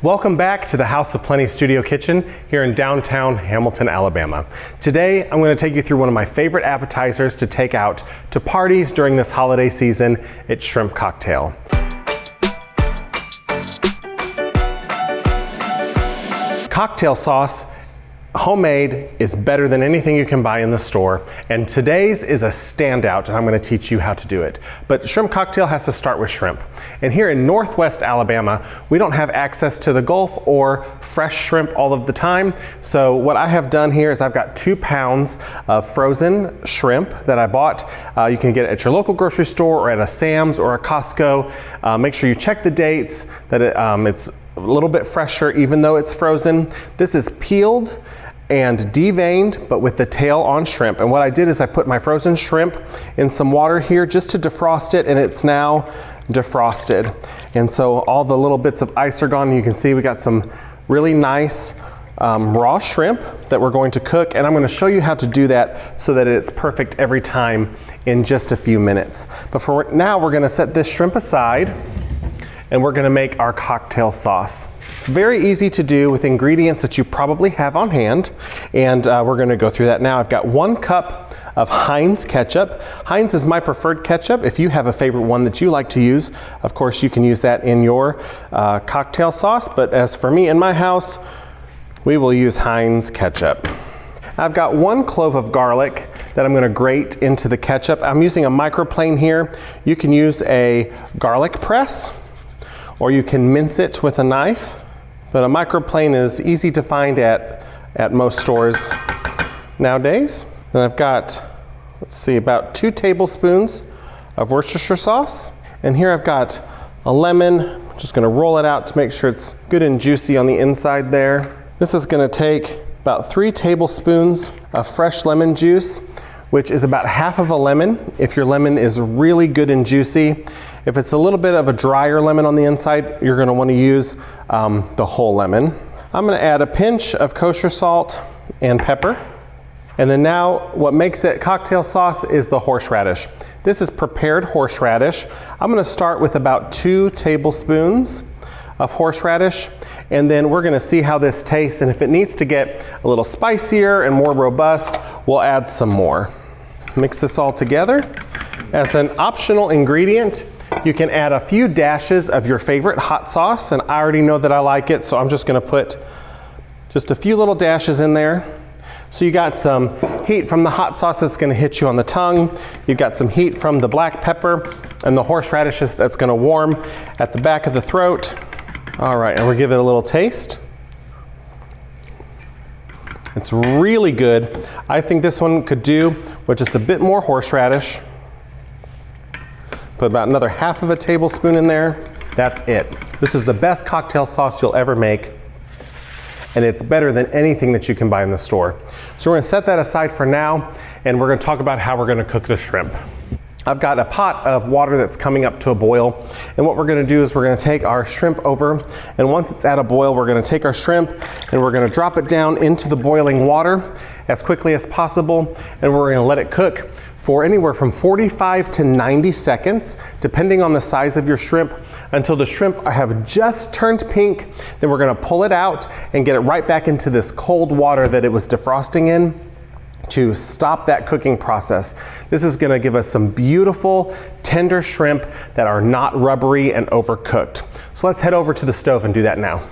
Welcome back to the House of Plenty Studio Kitchen here in downtown Hamilton, Alabama. Today, I'm going to take you through one of my favorite appetizers to take out to parties during this holiday season. It's shrimp cocktail. Cocktail sauce, homemade, is better than anything you can buy in the store, and today's is a standout, and I'm going to teach you how to do it. But shrimp cocktail has to start with shrimp. And here in Northwest Alabama, we don't have access to the Gulf or fresh shrimp all of the time. So what I have done here is I've got 2 pounds of frozen shrimp that I bought. You can get it at your local grocery store or at a Sam's or a Costco. Make sure you check the dates, that it's a little bit fresher even though it's frozen. This is peeled and deveined, but with the tail on shrimp. And what I did is I put my frozen shrimp in some water here just to defrost it, and it's now defrosted. And so all the little bits of ice are gone. You can see we got some really nice raw shrimp that we're going to cook, and I'm going to show you how to do that so that it's perfect every time in just a few minutes. But for now, we're going to set this shrimp aside, and we're going to make our cocktail sauce. It's very easy to do with ingredients that you probably have on hand, and we're going to go through that now. I've got 1 cup of Heinz ketchup. Heinz is my preferred ketchup. If you have a favorite one that you like to use, of course you can use that in your cocktail sauce, but as for me in my house, we will use Heinz ketchup. I've got 1 clove of garlic that I'm going to grate into the ketchup. I'm using a microplane here. You can use a garlic press, or you can mince it with a knife. But a microplane is easy to find at most stores nowadays. And I've got, let's see, about 2 tablespoons of Worcestershire sauce. And here I've got a lemon. I'm just gonna roll it out to make sure it's good and juicy on the inside there. This is gonna take about 3 tablespoons of fresh lemon juice, which is about half of a lemon if your lemon is really good and juicy. If it's a little bit of a drier lemon on the inside, you're going to want to use the whole lemon. I'm going to add a pinch of kosher salt and pepper. And then now what makes it cocktail sauce is the horseradish. This is prepared horseradish. I'm going to start with about 2 tablespoons of horseradish, and then we're going to see how this tastes, and if it needs to get a little spicier and more robust, we'll add some more. Mix this all together. As an optional ingredient, you can add a few dashes of your favorite hot sauce, and I already know that I like it, so I'm just going to put just a few little dashes in there. So you got some heat from the hot sauce that's going to hit you on the tongue. You've got some heat from the black pepper and the horseradishes that's going to warm at the back of the throat. All right, and we'll give it a little taste. It's really good. I think this one could do with just a bit more horseradish. Put about another half of a tablespoon in there. That's it. This is the best cocktail sauce you'll ever make, and it's better than anything that you can buy in the store. So we're going to set that aside for now, and we're going to talk about how we're going to cook the shrimp. I've got a pot of water that's coming up to a boil, and what we're going to do is we're going to take our shrimp over, and once it's at a boil, we're going to take our shrimp and we're going to drop it down into the boiling water as quickly as possible, and we're going to let it cook for anywhere from 45 to 90 seconds, depending on the size of your shrimp, until the shrimp have just turned pink. Then we're gonna pull it out and get it right back into this cold water that it was defrosting in to stop that cooking process. This is gonna give us some beautiful, tender shrimp that are not rubbery and overcooked. So let's head over to the stove and do that now.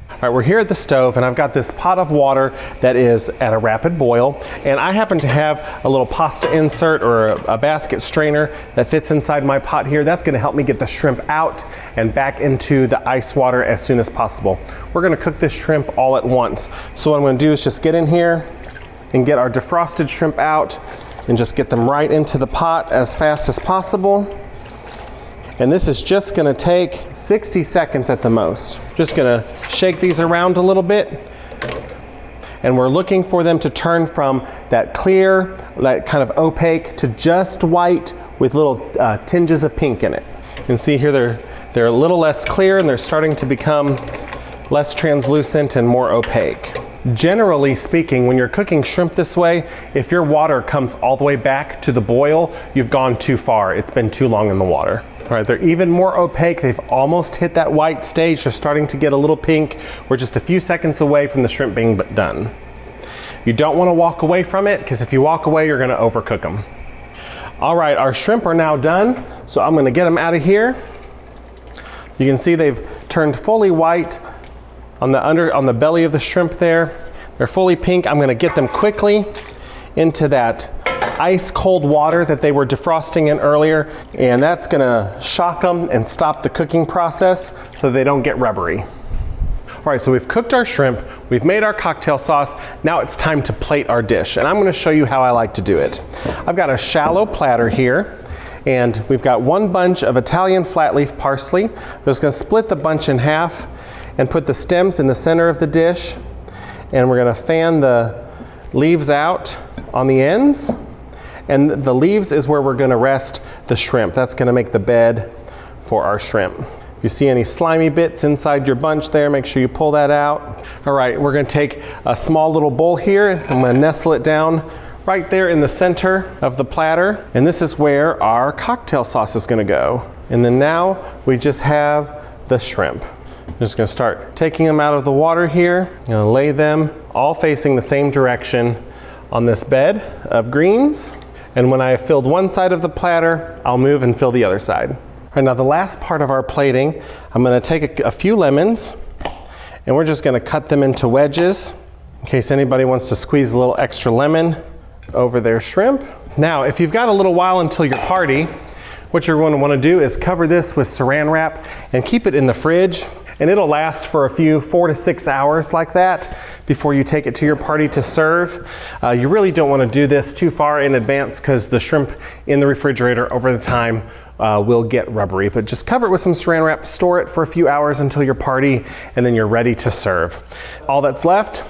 All right, we're here at the stove, and I've got this pot of water that is at a rapid boil, and I happen to have a little pasta insert or a basket strainer that fits inside my pot here. That's going to help me get the shrimp out and back into the ice water as soon as possible. We're going to cook this shrimp all at once. So what I'm going to do is just get in here and get our defrosted shrimp out and just get them right into the pot as fast as possible. And this is just gonna take 60 seconds at the most. Just gonna shake these around a little bit. And we're looking for them to turn from that clear, that kind of opaque, to just white with little tinges of pink in it. You can see here they're a little less clear, and they're starting to become less translucent and more opaque. Generally speaking, when you're cooking shrimp this way, if your water comes all the way back to the boil, you've gone too far. It's been too long in the water. All right, they're even more opaque. They've almost hit that white stage. They're starting to get a little pink. We're just a few seconds away from the shrimp being done. You don't want to walk away from it, because if you walk away, you're going to overcook them. All right, our shrimp are now done, so I'm going to get them out of here. You can see they've turned fully white on the belly of the shrimp there. They're fully pink. I'm going to get them quickly into that ice cold water that they were defrosting in earlier, and that's going to shock them and stop the cooking process so they don't get rubbery. All right, so we've cooked our shrimp, we've made our cocktail sauce. Now it's time to plate our dish, and I'm going to show you how I like to do it. I've got a shallow platter here, and we've got one bunch of Italian flat leaf parsley. I'm just going to split the bunch in half and put the stems in the center of the dish, and we're going to fan the leaves out on the ends. And the leaves is where we're going to rest the shrimp. That's going to make the bed for our shrimp. If you see any slimy bits inside your bunch there, make sure you pull that out. All right, we're going to take a small little bowl here. I'm going to nestle it down right there in the center of the platter. And this is where our cocktail sauce is going to go. And then now we just have the shrimp. I'm just going to start taking them out of the water here. I'm going to lay them all facing the same direction on this bed of greens. And when I have filled one side of the platter, I'll move and fill the other side. All right, now the last part of our plating, I'm going to take a few lemons, and we're just going to cut them into wedges in case anybody wants to squeeze a little extra lemon over their shrimp. Now, if you've got a little while until your party, what you're going to want to do is cover this with saran wrap and keep it in the fridge. And it'll last for a few 4 to 6 hours like that before you take it to your party to serve. You really don't want to do this too far in advance, because the shrimp in the refrigerator over the time will get rubbery. But just cover it with some saran wrap, store it for a few hours until your party, and then you're ready to serve. All that's left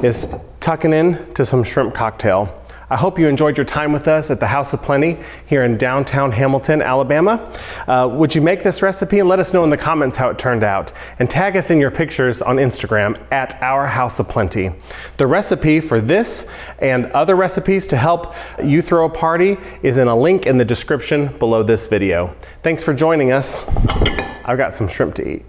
is tucking in to some shrimp cocktail. I hope you enjoyed your time with us at the House of Plenty here in downtown Hamilton, Alabama. Would you make this recipe and let us know in the comments how it turned out? And tag us in your pictures on Instagram at Our House of Plenty. The recipe for this and other recipes to help you throw a party is in a link in the description below this video. Thanks for joining us. I've got some shrimp to eat.